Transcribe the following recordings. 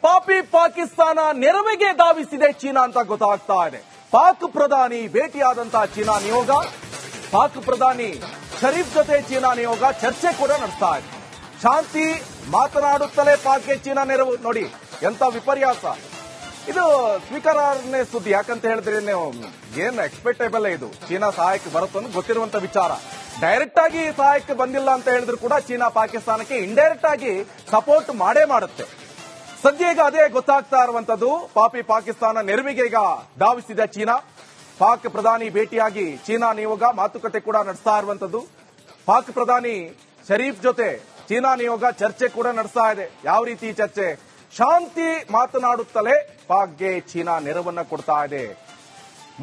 ಪಾಪಿ ಪಾಕಿಸ್ತಾನ ನೆರವಿಗೆ ಧಾವಿಸಿದೆ ಚೀನಾ ಅಂತ ಗೊತ್ತಾಗ್ತಾ ಇದೆ. ಪಾಕ್ ಪ್ರಧಾನಿ ಭೇಟಿಯಾದಂತಹ ಚೀನಾ ನಿಯೋಗ, ಪಾಕ್ ಪ್ರಧಾನಿ ಶರೀಫ್ ಜೊತೆ ಚೀನಾ ನಿಯೋಗ ಚರ್ಚೆ ಕೂಡ ನಡೆಸ್ತಾ ಇದೆ. ಶಾಂತಿ ಮಾತನಾಡುತ್ತಲೇ ಪಾಕ್ಗೆ ಚೀನಾ ನೆರವು. ನೋಡಿ ಎಂತ ವಿಪರ್ಯಾಸ ಇದು. ಸ್ವೀಕಾರಾರ್ಹನೇ ಸುದ್ದಿ. ಯಾಕಂತ ಹೇಳಿದ್ರೆ ನೀವು ಏನ್ ಎಕ್ಸ್ಪೆಕ್ಟೇಬಲ್ ಇದು. ಚೀನಾ ಸಹಾಯಕ್ಕೆ ಬರುತ್ತಂತ ಗೊತ್ತಿರುವಂತ ವಿಚಾರ. ಡೈರೆಕ್ಟ್ ಆಗಿ ಸಹಾಯಕ್ಕೆ ಬಂದಿಲ್ಲ ಅಂತ ಹೇಳಿದ್ರು ಕೂಡ ಚೀನಾ ಪಾಕಿಸ್ತಾನಕ್ಕೆ ಇಂಡೈರೆಕ್ಟ್ ಆಗಿ ಸಪೋರ್ಟ್ ಮಾಡೇ ಮಾಡುತ್ತೆ. ಸದ್ಯ ಈಗ ಅದೇ ಗೊತ್ತಾಗ್ತಾ ಇರುವಂತದ್ದು. ಪಾಪಿ ಪಾಕಿಸ್ತಾನ ನೆರವಿಗೆ ಈಗ ಧಾವಿಸಿದ ಚೀನಾ. ಪಾಕ್ ಪ್ರಧಾನಿ ಭೇಟಿಯಾಗಿ ಚೀನಾ ನಿಯೋಗ ಮಾತುಕತೆ ಕೂಡ ನಡೆಸ್ತಾ ಇರುವಂತದ್ದು. ಪಾಕ್ ಪ್ರಧಾನಿ ಶರೀಫ್ ಜೊತೆ ಚೀನಾ ನಿಯೋಗ ಚರ್ಚೆ ಕೂಡ ನಡೆಸ್ತಾ ಇದೆ. ಯಾವ ರೀತಿ ಚರ್ಚೆ? ಶಾಂತಿ ಮಾತನಾಡುತ್ತಲೇ ಪಾಕ್ಗೆ ಚೀನಾ ನೆರವನ್ನ ಕೊಡ್ತಾ ಇದೆ.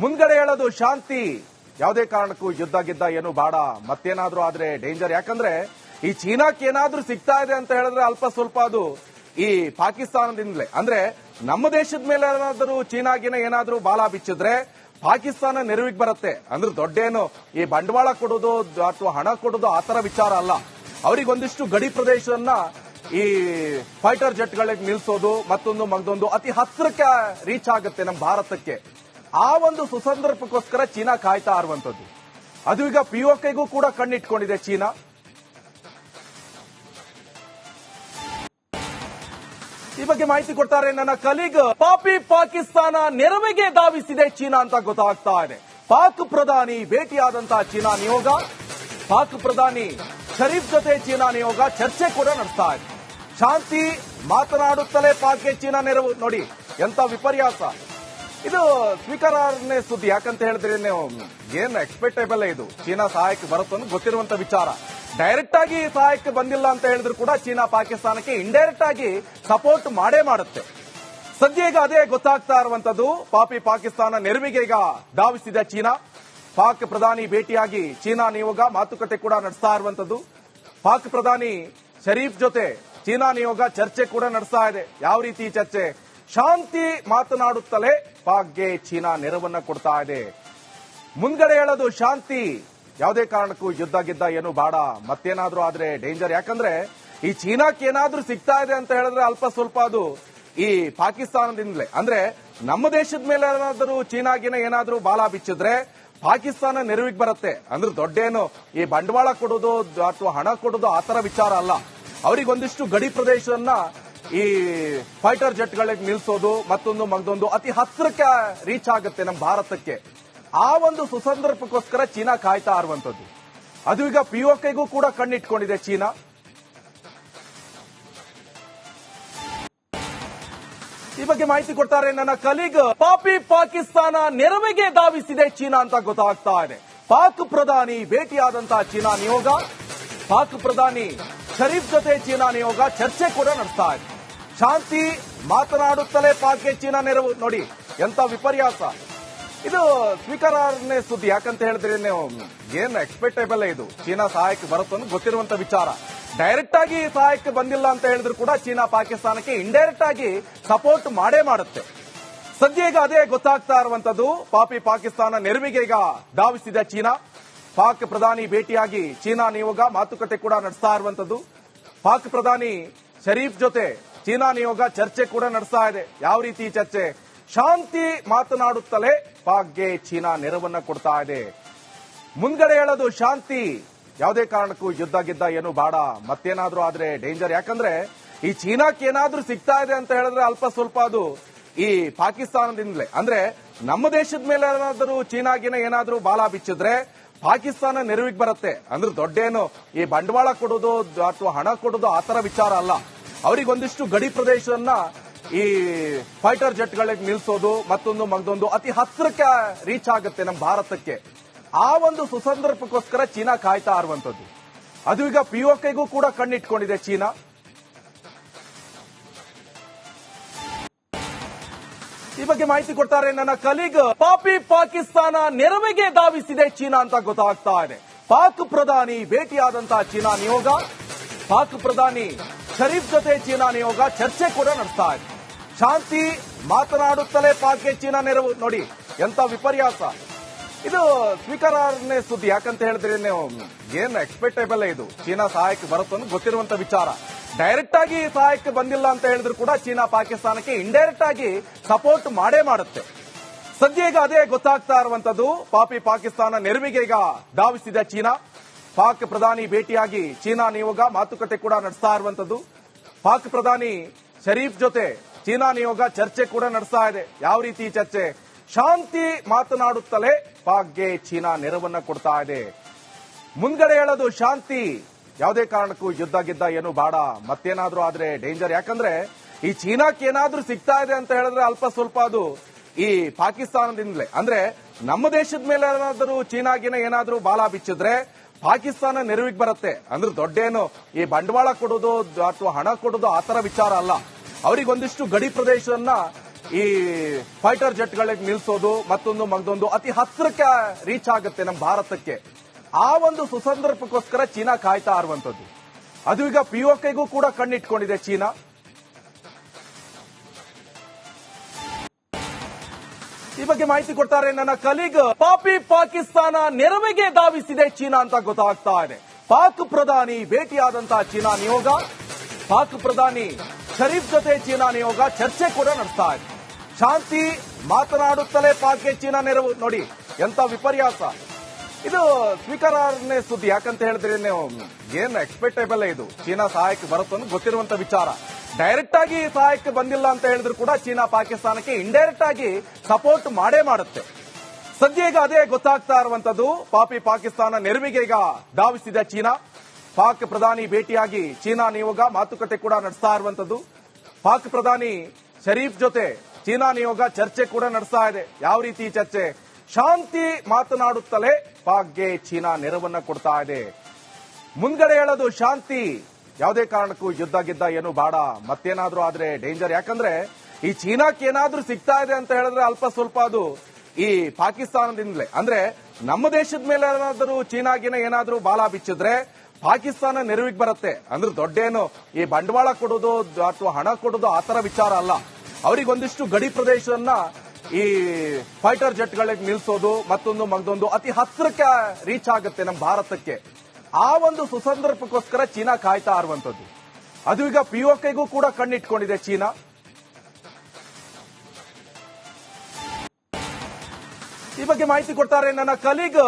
ಮುಂದ್ಗಡೆ ಹೇಳೋದು ಶಾಂತಿ, ಯಾವುದೇ ಕಾರಣಕ್ಕೂ ಯುದ್ಧ ಗಿದ್ದ ಏನು ಬೇಡ, ಮತ್ತೇನಾದ್ರೂ ಆದ್ರೆ ಡೇಂಜರ್. ಯಾಕಂದ್ರೆ ಈ ಚೀನಾಕ್ಕೆ ಏನಾದ್ರೂ ಸಿಗ್ತಾ ಇದೆ ಅಂತ ಹೇಳಿದ್ರೆ ಅಲ್ಪ ಸ್ವಲ್ಪ ಅದು ಈ ಪಾಕಿಸ್ತಾನದಿಂದಲೇ. ಅಂದ್ರೆ ನಮ್ಮ ದೇಶದ ಮೇಲೆ ಏನಾದ್ರೂ ಚೀನಾಗಿನ ಏನಾದ್ರೂ ಬಾಲ ಬಿಚ್ಚಿದ್ರೆ ಪಾಕಿಸ್ತಾನ ನೆರವಿಗೆ ಬರುತ್ತೆ. ಅಂದ್ರೆ ದೊಡ್ಡೇನು ಈ ಬಂಡವಾಳ ಕೊಡೋದು ಅಥವಾ ಹಣ ಕೊಡೋದು ಆತರ ವಿಚಾರ ಅಲ್ಲ. ಅವರಿಗೊಂದಿಷ್ಟು ಗಡಿ ಪ್ರದೇಶವನ್ನ ಈ ಫೈಟರ್ ಜೆಟ್ಗಳಿಗೆ ನಿಲ್ಸೋದು, ಮತ್ತೊಂದು ಅತಿ ಹತ್ತಿರಕ್ಕೆ ರೀಚ್ ಆಗುತ್ತೆ ನಮ್ಮ ಭಾರತಕ್ಕೆ. ಆ ಒಂದು ಸುಸಂದರ್ಭಕ್ಕೋಸ್ಕರ ಚೀನಾ ಕಾಯ್ತಾ ಇರುವಂತದ್ದು. ಅದು ಈಗ ಪಿಒಕೆಗೂ ಕೂಡ ಕಣ್ಣಿಟ್ಕೊಂಡಿದೆ ಚೀನಾ. ಈ ಬಗ್ಗೆ ಮಾಹಿತಿ ಕೊಡ್ತಾರೆ ನನ್ನ ಕಲೀಗ್. ಪಾಪಿ ಪಾಕಿಸ್ತಾನ ನೆರವಿಗೆ ಧಾವಿಸಿದೆ ಚೀನಾ ಅಂತ ಗೊತ್ತಾಗ್ತಾ ಇದೆ. ಪಾಕ್ ಪ್ರಧಾನಿ ಭೇಟಿಯಾದಂತಹ ಚೀನಾ ನಿಯೋಗ, ಪಾಕ್ ಪ್ರಧಾನಿ ಶರೀಫ್ ಜೊತೆ ಚೀನಾ ನಿಯೋಗ ಚರ್ಚೆ ಕೂಡ ನಡೆಸ್ತಾ ಇದೆ. ಶಾಂತಿ ಮಾತನಾಡುತ್ತಲೇ ಪಾಕ್ಗೆ ಚೀನಾ ನೆರವು. ನೋಡಿ ಎಂತ ವಿಪರ್ಯಾಸ ಇದು. ಸ್ವೀಕಾರಾರ್ಹನೇ ಸುದ್ದಿ. ಯಾಕಂತ ಹೇಳಿದ್ರೆ ನೀವು ಏನ್ ಎಕ್ಸ್ಪೆಕ್ಟೇಬಲ್ ಇದು. ಚೀನಾ ಸಹಾಯಕ್ಕೆ ಬರುತ್ತಂತ ಗೊತ್ತಿರುವಂತ ವಿಚಾರ. ಡೈರೆಕ್ಟ್ ಆಗಿ ಸಹಾಯಕ್ಕೆ ಬಂದಿಲ್ಲ ಅಂತ ಹೇಳಿದ್ರು ಕೂಡ ಚೀನಾ ಪಾಕಿಸ್ತಾನಕ್ಕೆ ಇಂಡೈರೆಕ್ಟ್ ಆಗಿ ಸಪೋರ್ಟ್ ಮಾಡೇ ಮಾಡುತ್ತೆ. ಸದ್ಯ ಈಗ ಅದೇ ಗೊತ್ತಾಗ್ತಾ ಇರುವಂತದ್ದು. ಪಾಪಿ ಪಾಕಿಸ್ತಾನ ನೆರವಿಗೆ ಈಗ ಧಾವಿಸಿದ ಚೀನಾ. ಪಾಕ್ ಪ್ರಧಾನಿ ಭೇಟಿಯಾಗಿ ಚೀನಾ ನಿಯೋಗ ಮಾತುಕತೆ ಕೂಡ ನಡೆಸ್ತಾ ಇರುವಂತದ್ದು. ಪಾಕ್ ಪ್ರಧಾನಿ ಶರೀಫ್ ಜೊತೆ ಚೀನಾ ನಿಯೋಗ ಚರ್ಚೆ ಕೂಡ ನಡೆಸ್ತಾ ಇದೆ. ಯಾವ ರೀತಿ ಚರ್ಚೆ? ಶಾಂತಿ ಮಾತನಾಡುತ್ತಲೇ ಪಾಕ್ಗೆ ಚೀನಾ ನೆರವನ್ನ ಕೊಡ್ತಾ ಇದೆ. ಮುಂದ್ಗಡೆ ಹೇಳೋದು ಶಾಂತಿ, ಯಾವುದೇ ಕಾರಣಕ್ಕೂ ಯುದ್ಧ ಗಿದ್ದ ಏನು ಬೇಡ, ಮತ್ತೇನಾದ್ರೂ ಆದ್ರೆ ಡೇಂಜರ್. ಯಾಕಂದ್ರೆ ಈ ಚೀನಾಕ್ಕೆ ಏನಾದ್ರೂ ಸಿಗ್ತಾ ಇದೆ ಅಂತ ಹೇಳಿದ್ರೆ ಅಲ್ಪ ಸ್ವಲ್ಪ ಅದು ಈ ಪಾಕಿಸ್ತಾನದಿಂದಲೇ. ಅಂದ್ರೆ ನಮ್ಮ ದೇಶದ ಮೇಲೆ ಏನಾದ್ರೂ ಚೀನಾಗಿನ ಏನಾದ್ರೂ ಬಾಲ ಬಿಚ್ಚಿದ್ರೆ ಪಾಕಿಸ್ತಾನ ನೆರವಿಗೆ ಬರುತ್ತೆ. ಅಂದ್ರೆ ದೊಡ್ಡೇನು ಈ ಬಂಡವಾಳ ಕೊಡೋದು ಅಥವಾ ಹಣ ಕೊಡೋದು ಆತರ ವಿಚಾರ ಅಲ್ಲ. ಅವರಿಗೊಂದಿಷ್ಟು ಗಡಿ ಪ್ರದೇಶವನ್ನ ಈ ಫೈಟರ್ ಜೆಟ್ಗಳಿಗೆ ನಿಲ್ಸೋದು, ಮತ್ತೊಂದು ಅತಿ ಹತ್ತಿರಕ್ಕೆ ರೀಚ್ ಆಗುತ್ತೆ ನಮ್ಮ ಭಾರತಕ್ಕೆ. ಆ ಒಂದು ಸುಸಂದರ್ಭಕ್ಕೋಸ್ಕರ ಚೀನಾ ಕಾಯ್ತಾ ಇರುವಂತದ್ದು. ಅದು ಈಗ ಪಿಒಕೆಗೂ ಕೂಡ ಕಣ್ಣಿಟ್ಕೊಂಡಿದೆ ಚೀನಾ. ಈ ಬಗ್ಗೆ ಮಾಹಿತಿ ಕೊಡ್ತಾರೆ ನನ್ನ ಕಲೀಗ್. ಪಾಪಿ ಪಾಕಿಸ್ತಾನ ನೆರವಿಗೆ ಧಾವಿಸಿದೆ ಚೀನಾ ಅಂತ ಗೊತ್ತಾಗ್ತಾ ಇದೆ. ಪಾಕ್ ಪ್ರಧಾನಿ ಭೇಟಿಯಾದಂತಹ ಚೀನಾ ನಿಯೋಗ, ಪಾಕ್ ಪ್ರಧಾನಿ ಶರೀಫ್ ಜೊತೆ ಚೀನಾ ನಿಯೋಗ ಚರ್ಚೆ ಕೂಡ ನಡೆಸ್ತಾ ಇದೆ. ಶಾಂತಿ ಮಾತನಾಡುತ್ತಲೇ ಪಾಕ್ಗೆ ಚೀನಾ ನೆರವು. ನೋಡಿ ಎಂತ ವಿಪರ್ಯಾಸ ಇದು. ಸ್ವೀಕಾರಾರ್ಹನೇ ಸುದ್ದಿ. ಯಾಕಂತ ಹೇಳಿದ್ರೆ ನೀವು ಏನ್ ಎಕ್ಸ್ಪೆಕ್ಟೇಬಲ್ ಇದು. ಚೀನಾ ಸಹಾಯಕ್ಕೆ ಬರುತ್ತಂತ ಗೊತ್ತಿರುವಂತ ವಿಚಾರ. ಡೈರೆಕ್ಟ್ ಆಗಿ ಸಹಾಯಕ್ಕೆ ಬಂದಿಲ್ಲ ಅಂತ ಹೇಳಿದ್ರು ಕೂಡ ಚೀನಾ ಪಾಕಿಸ್ತಾನಕ್ಕೆ ಇಂಡೈರೆಕ್ಟ್ ಆಗಿ ಸಪೋರ್ಟ್ ಮಾಡೇ ಮಾಡುತ್ತೆ. ಸದ್ಯ ಈಗ ಅದೇ ಗೊತ್ತಾಗ್ತಾ ಇರುವಂತದ್ದು. ಪಾಪಿ ಪಾಕಿಸ್ತಾನ ನೆರವಿಗೆ ಈಗ ಧಾವಿಸಿದ ಚೀನಾ. ಪಾಕ್ ಪ್ರಧಾನಿ ಭೇಟಿಯಾಗಿ ಚೀನಾ ನಿಯೋಗ ಮಾತುಕತೆ ಕೂಡ ನಡೆಸ್ತಾ ಇರುವಂತದ್ದು. ಪಾಕ್ ಪ್ರಧಾನಿ ಶರೀಫ್ ಜೊತೆ ಚೀನಾ ನಿಯೋಗ ಚರ್ಚೆ ಕೂಡ ನಡೆಸ್ತಾ ಇದೆ. ಯಾವ ರೀತಿ ಚರ್ಚೆ? ಶಾಂತಿ ಮಾತನಾಡುತ್ತಲೇ ಪಾಕ್ಗೆ ಚೀನಾ ನೆರವನ್ನ ಕೊಡ್ತಾ ಇದೆ. ಮುಂದ್ಗಡೆ ಹೇಳೋದು ಶಾಂತಿ, ಯಾವುದೇ ಕಾರಣಕ್ಕೂ ಯುದ್ಧ ಗಿದ್ದ ಏನು ಬೇಡ, ಮತ್ತೇನಾದ್ರೂ ಆದ್ರೆ ಡೇಂಜರ್. ಯಾಕಂದ್ರೆ ಈ ಚೀನಾಕ್ಕೆ ಏನಾದ್ರೂ ಸಿಗ್ತಾ ಇದೆ ಅಂತ ಹೇಳಿದ್ರೆ ಅಲ್ಪ ಸ್ವಲ್ಪ ಅದು ಈ ಪಾಕಿಸ್ತಾನದಿಂದಲೇ. ಅಂದ್ರೆ ನಮ್ಮ ದೇಶದ ಮೇಲೆ ಏನಾದ್ರೂ ಚೀನಾಗಿನ ಏನಾದ್ರೂ ಬಾಲ ಬಿಚ್ಚಿದ್ರೆ ಪಾಕಿಸ್ತಾನ ನೆರವಿಗೆ ಬರುತ್ತೆ. ಅಂದ್ರೆ ದೊಡ್ಡೇನು ಈ ಬಂಡವಾಳ ಕೊಡೋದು ಅಥವಾ ಹಣ ಕೊಡೋದು ಆತರ ವಿಚಾರ ಅಲ್ಲ. ಅವರಿಗೊಂದಿಷ್ಟು ಗಡಿ ಪ್ರದೇಶವನ್ನ ಈ ಫೈಟರ್ ಜೆಟ್ಗಳಿಗೆ ನಿಲ್ಸೋದು, ಮತ್ತೊಂದು ಅತಿ ಹತ್ತಿರಕ್ಕೆ ರೀಚ್ ಆಗುತ್ತೆ ನಮ್ಮ ಭಾರತಕ್ಕೆ. ಆ ಒಂದು ಸುಸಂದರ್ಭಕ್ಕೋಸ್ಕರ ಚೀನಾ ಕಾಯ್ತಾ ಇರುವಂತದ್ದು. ಅದು ಈಗ ಪಿಒಕೆಗೂ ಕೂಡ ಕಣ್ಣಿಟ್ಕೊಂಡಿದೆ ಚೀನಾ. ಈ ಬಗ್ಗೆ ಮಾಹಿತಿ ಕೊಡ್ತಾರೆ ನನ್ನ ಕಲೀಗ್. ಪಾಪಿ ಪಾಕಿಸ್ತಾನ ನೆರವಿಗೆ ಧಾವಿಸಿದೆ ಚೀನಾ ಅಂತ ಗೊತ್ತಾಗ್ತಾ ಇದೆ. ಪಾಕ್ ಪ್ರಧಾನಿ ಭೇಟಿಯಾದಂತಹ ಚೀನಾ ನಿಯೋಗ, ಪಾಕ್ ಪ್ರಧಾನಿ ಶರೀಫ್ ಜೊತೆ ಚೀನಾ ನಿಯೋಗ ಚರ್ಚೆ ಕೂಡ ನಡೆಸ್ತಾ ಇದೆ. ಶಾಂತಿ ಮಾತನಾಡುತ್ತಲೇ ಪಾಕ್ಗೆ ಚೀನಾ ನೆರವು. ನೋಡಿ ಎಂತ ವಿಪರ್ಯಾಸ ಇದು. ಸ್ವೀಕಾರಾರ್ಹನೇ ಸುದ್ದಿ. ಯಾಕಂತ ಹೇಳಿದ್ರೆ ನೀವು ಏನ್ ಎಕ್ಸ್ಪೆಕ್ಟೇಬಲ್ ಇದು. ಚೀನಾ ಸಹಾಯಕ್ಕೆ ಬರುತ್ತಂತ ಗೊತ್ತಿರುವಂತ ವಿಚಾರ. ಡೈರೆಕ್ಟ್ ಆಗಿ ಸಹಾಯಕ್ಕೆ ಬಂದಿಲ್ಲ ಅಂತ ಹೇಳಿದ್ರು ಕೂಡ ಚೀನಾ ಪಾಕಿಸ್ತಾನಕ್ಕೆ ಇಂಡೈರೆಕ್ಟ್ ಆಗಿ ಸಪೋರ್ಟ್ ಮಾಡೇ ಮಾಡುತ್ತೆ. ಸದ್ಯ ಈಗ ಅದೇ ಗೊತ್ತಾಗ್ತಾ ಇರುವಂತದ್ದು. ಪಾಕಿಸ್ತಾನ ನೆರವಿಗೆ ಈಗ ಧಾವಿಸಿದೆ ಚೀನಾ. ಪಾಕ್ ಪ್ರಧಾನಿ ಭೇಟಿಯಾಗಿ ಚೀನಾ ನಿಯೋಗ ಮಾತುಕತೆ ಕೂಡ ನಡೆಸ್ತಾ ಇರುವಂತದ್ದು. ಪಾಕ್ ಪ್ರಧಾನಿ ಶರೀಫ್ ಜೊತೆ ಚೀನಾ ನಿಯೋಗ ಚರ್ಚೆ ಕೂಡ ನಡೆಸ್ತಾ ಇದೆ. ಯಾವ ರೀತಿ ಚರ್ಚೆ? ಶಾಂತಿ ಮಾತನಾಡುತ್ತಲೇ ಪಾಕ್ಗೆ ಚೀನಾ ನೆರವನ್ನ ಕೊಡ್ತಾ ಇದೆ. ಮುಂದ್ಗಡೆ ಹೇಳೋದು ಶಾಂತಿ, ಯಾವುದೇ ಕಾರಣಕ್ಕೂ ಯುದ್ಧ ಗಿದ್ದ ಏನು ಬೇಡ, ಮತ್ತೇನಾದ್ರೂ ಆದ್ರೆ ಡೇಂಜರ್. ಯಾಕಂದ್ರೆ ಈ ಚೀನಾಕ್ಕೆ ಏನಾದ್ರೂ ಸಿಗ್ತಾ ಇದೆ ಅಂತ ಹೇಳಿದ್ರೆ ಅಲ್ಪ ಸ್ವಲ್ಪ ಅದು ಈ ಪಾಕಿಸ್ತಾನದಿಂದಲೇ. ಅಂದ್ರೆ ನಮ್ಮ ದೇಶದ ಮೇಲೆ ಏನಾದ್ರೂ ಚೀನಾಗಿನ ಏನಾದ್ರೂ ಬಾಲ ಬಿಚ್ಚಿದ್ರೆ ಪಾಕಿಸ್ತಾನ ನೆರವಿಗೆ ಬರುತ್ತೆ. ಅಂದ್ರೆ ದೊಡ್ಡೇನು ಈ ಬಂಡವಾಳ ಕೊಡೋದು ಅಥವಾ ಹಣ ಕೊಡೋದು ಆ ತರ ವಿಚಾರ ಅಲ್ಲ. ಅವರಿಗೊಂದಿಷ್ಟು ಗಡಿ ಪ್ರದೇಶವನ್ನ ಈ ಫೈಟರ್ ಜೆಟ್ಗಳಿಗೆ ನಿಲ್ಲಿಸೋದು, ಮತ್ತೊಂದು ಅತಿ ಹತ್ತಿರಕ್ಕೆ ರೀಚ್ ಆಗುತ್ತೆ ನಮ್ಮ ಭಾರತಕ್ಕೆ. ಆ ಒಂದು ಸುಸಂದರ್ಭಕ್ಕೋಸ್ಕರ ಚೀನಾ ಕಾಯ್ತಾ ಇರುವಂತದ್ದು. ಅದು ಈಗ ಪಿಒಕೆಗೂ ಕೂಡ ಕಣ್ಣಿಟ್ಕೊಂಡಿದೆ ಚೀನಾ. ಈ ಬಗ್ಗೆ ಮಾಹಿತಿ ಕೊಡ್ತಾರೆ ನನ್ನ ಕಲೀಗ್. ಪಾಕಿಸ್ತಾನ ನೆರವಿಗೆ ಧಾವಿಸಿದೆ ಚೀನಾ ಅಂತ ಗೊತ್ತಾಗ್ತಾ ಇದೆ. ಪಾಕ್ ಪ್ರಧಾನಿ ಭೇಟಿಯಾದಂತಹ ಚೀನಾ ನಿಯೋಗ, ಪಾಕ್ ಪ್ರಧಾನಿ ಶರೀಫ್ ಜೊತೆ ಚೀನಾ ನಿಯೋಗ ಚರ್ಚೆ ಕೂಡ ನಡೆಸ್ತಾ ಇದೆ. ಶಾಂತಿ ಮಾತನಾಡುತ್ತಲೇ ಪಾಕ್ಗೆ ಚೀನಾ ನೆರವು. ನೋಡಿ ಎಂತ ವಿಪರ್ಯಾಸ ಇದು. ಸ್ವೀಕಾರಾರ್ಹನೇ ಸುದ್ದಿ. ಯಾಕಂತ ಹೇಳಿದ್ರೆ ನೀವು ಏನ್ ಎಕ್ಸ್ಪೆಕ್ಟೇಬಲ್ ಇದು. ಚೀನಾ ಸಹಾಯಕ್ಕೆ ಬರುತ್ತೋ ಗೊತ್ತಿರುವಂತ ವಿಚಾರ. ಡೈರೆಕ್ಟ್ ಆಗಿ ಸಹಾಯಕ್ಕೆ ಬಂದಿಲ್ಲ ಅಂತ ಹೇಳಿದ್ರು ಕೂಡ ಚೀನಾ ಪಾಕಿಸ್ತಾನಕ್ಕೆ ಇಂಡೈರೆಕ್ಟ್ ಆಗಿ ಸಪೋರ್ಟ್ ಮಾಡೇ ಮಾಡುತ್ತೆ. ಸದ್ಯ ಈಗ ಅದೇ ಗೊತ್ತಾಗ್ತಾ ಇರುವಂತದ್ದು. ಪಾಕಿಸ್ತಾನ ನೆರವಿಗೆ ಈಗ ಧಾವಿಸಿದೆ ಚೀನಾ. ಪಾಕ್ ಪ್ರಧಾನಿ ಭೇಟಿಯಾಗಿ ಚೀನಾ ನಿಯೋಗ ಮಾತುಕತೆ ಕೂಡ ನಡೆಸ್ತಾ ಇರುವಂತದ್ದು. ಪಾಕ್ ಪ್ರಧಾನಿ ಶರೀಫ್ ಜೊತೆ ಚೀನಾ ನಿಯೋಗ ಚರ್ಚೆ ಕೂಡ ನಡೆಸ್ತಾ ಇದೆ. ಯಾವ ರೀತಿ ಚರ್ಚೆ? ಶಾಂತಿ ಮಾತನಾಡುತ್ತಲೇ ಪಾಕ್ಗೆ ಚೀನಾ ನೆರವನ್ನ ಕೊಡ್ತಾ ಇದೆ. ಮುಂದ್ಗಡೆ ಹೇಳೋದು ಶಾಂತಿ, ಯಾವುದೇ ಕಾರಣಕ್ಕೂ ಯುದ್ಧ ಗಿದ್ದ ಏನು ಬೇಡ, ಮತ್ತೇನಾದ್ರೂ ಆದ್ರೆ ಡೇಂಜರ್. ಯಾಕಂದ್ರೆ ಈ ಚೀನಾಕ್ಕೆ ಏನಾದ್ರೂ ಸಿಗ್ತಾ ಇದೆ ಅಂತ ಹೇಳಿದ್ರೆ ಅಲ್ಪ ಸ್ವಲ್ಪ ಅದು ಈ ಪಾಕಿಸ್ತಾನದಿಂದಲೇ. ಅಂದ್ರೆ ನಮ್ಮ ದೇಶದ ಮೇಲೆ ಏನಾದ್ರೂ ಚೀನಾಗಿನ ಏನಾದ್ರೂ ಬಾಲ ಬಿಚ್ಚಿದ್ರೆ ಪಾಕಿಸ್ತಾನ ನೆರವಿಗೆ ಬರುತ್ತೆ. ಅಂದ್ರೆ ದೊಡ್ಡೇನು ಈ ಬಂಡವಾಳ ಕೊಡೋದು ಅಥವಾ ಹಣ ಕೊಡೋದು ಆ ತರ ವಿಚಾರ ಅಲ್ಲ. ಅವರಿಗೊಂದಿಷ್ಟು ಗಡಿ ಪ್ರದೇಶವನ್ನ ಈ ಫೈಟರ್ ಜೆಟ್ಗಳಿಗೆ ನಿಲ್ಲಿಸೋದು, ಮತ್ತೊಂದು ಅತಿ ಹತ್ತಿರಕ್ಕೆ ರೀಚ್ ಆಗುತ್ತೆ ನಮ್ಮ ಭಾರತಕ್ಕೆ. ಆ ಒಂದು ಸುಸಂದರ್ಭಕ್ಕೋಸ್ಕರ ಚೀನಾ ಕಾಯ್ತಾ ಇರುವಂತದ್ದು. ಅದು ಈಗ ಪಿಒಕೆಗೂ ಕೂಡ ಕಣ್ಣಿಟ್ಕೊಂಡಿದೆ ಚೀನಾ. ಈ ಬಗ್ಗೆ ಮಾಹಿತಿ ಕೊಡ್ತಾರೆ ನನ್ನ ಕಲೀಗ್.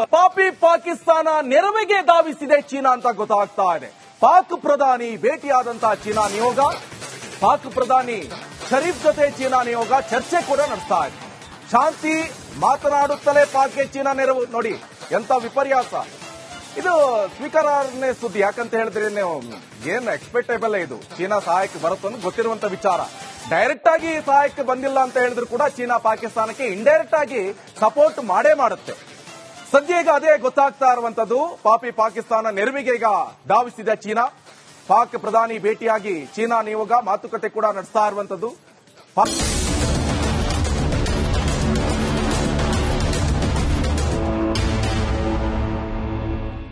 ಪಾಕಿಸ್ತಾನ ನೆರವಿಗೆ ಧಾವಿಸಿದೆ ಚೀನಾ ಅಂತ ಗೊತ್ತಾಗ್ತಾ ಇದೆ. ಪಾಕ್ ಪ್ರಧಾನಿ ಭೇಟಿಯಾದಂತಹ ಚೀನಾ ನಿಯೋಗ, ಪಾಕ್ ಪ್ರಧಾನಿ ಶರೀಫ್ ಜೊತೆ ಚೀನಾ ನಿಯೋಗ ಚರ್ಚೆ ಕೂಡ ನಡೆಸ್ತಾ ಇದೆ. ಶಾಂತಿ ಮಾತನಾಡುತ್ತಲೇ ಪಾಕ್ಗೆ ಚೀನಾ ನೆರವು. ನೋಡಿ ಎಂತ ವಿಪರ್ಯಾಸ ಇದು. ಸ್ವೀಕಾರಾರ್ಹನೇ ಸುದ್ದಿ. ಯಾಕಂತ ಹೇಳಿದ್ರೆ ನೀವು ಏನ್ ಎಕ್ಸ್ಪೆಕ್ಟೇಬಲ್ ಇದು. ಚೀನಾ ಸಹಾಯಕ್ಕೆ ಬರುತ್ತೋ ಗೊತ್ತಿರುವಂತ ವಿಚಾರ. ಡೈರೆಕ್ಟ್ ಆಗಿ ಸಹಾಯಕ್ಕೆ ಬಂದಿಲ್ಲ ಅಂತ ಹೇಳಿದ್ರು ಕೂಡ ಚೀನಾ ಪಾಕಿಸ್ತಾನಕ್ಕೆ ಇಂಡೈರೆಕ್ಟ್ ಆಗಿ ಸಪೋರ್ಟ್ ಮಾಡೇ ಮಾಡುತ್ತೆ. ಸದ್ಯ ಈಗ ಅದೇ ಗೊತ್ತಾಗ್ತಾ ಇರುವಂತದ್ದು. ಪಾಕಿಸ್ತಾನ ನೆರವಿಗೆ ಈಗ ಧಾವಿಸಿದೆ ಚೀನಾ. ಪಾಕ್ ಪ್ರಧಾನಿ ಭೇಟಿಯಾಗಿ ಚೀನಾ ನಿಯೋಗ ಮಾತುಕತೆ ಕೂಡ ನಡೆಸ್ತಾ ಇರುವಂತದ್ದು.